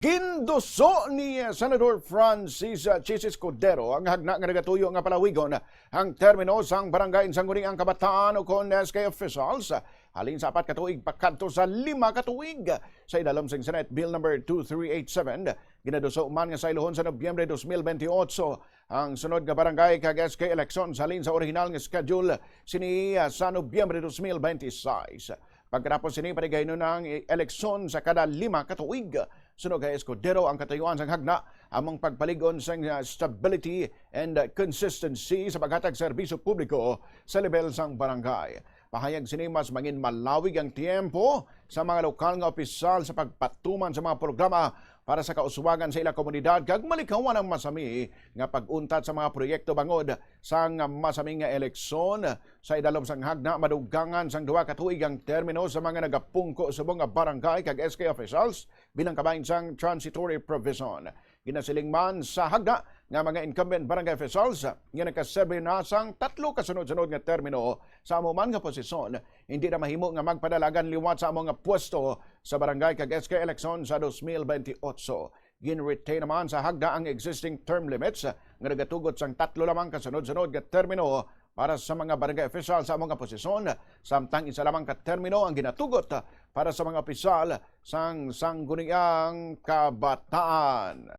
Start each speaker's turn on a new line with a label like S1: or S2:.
S1: Ginduso ni Senador Francis Escudero ang hagna nga nagatuyo nga palawigon ang termino sang barangay sang ang kabataan o kon BSK officials halin sa 4 ka tuig pakadto sa 5 ka tuig sa idalam sing Senate Bill number 2387 ginaduso man nga sa ilohon sa Nobyembre 2028 ang sunod nga barangay kag SK elections halin sa original nga schedule sini sa Nobyembre 2026. Pagkatapos sini paligaynon ng eleksyon sa kada 5 ka tuig, sunog kay Escudero ang katayuan sang hagna among pagpaligon sang stability and consistency sa paghatag serbisyo publiko sa level sang barangay. Pahayag sini mas mangin malawig ang tiempo sa mga lokal nga opisyal sa pagpatuman sa mga programa para sa kauswagan sa ilang komunidad kag malikawan ang masami nga pag-untat sa mga proyekto bangod sang masami nga eleksyon sa idalom sang hagna madugangan sang 2 ka tuig ang termino sa mga nagapungko sa mga barangay kag SK officials bilang kabahin sang transitory provision. Ginasiling man sa hagna nga mga incumbent barangay officials nga nakaserbe na sang 3 kasunod-sunod nga termino sa amo man nga posisyon hindi na mahimo nga magpadalagan liwat sa amo nga pwesto sa barangay kag SK election sa 2028. Gin-retain naman sa hagda ang existing term limits nga nagatugot sang 3 lamang kasunod-sunod nga termino para sa mga barangay official sa mga posisyon, samtang isa lamang ka termino ang ginatugot para sa mga opisyal sang sangguniang kabataan.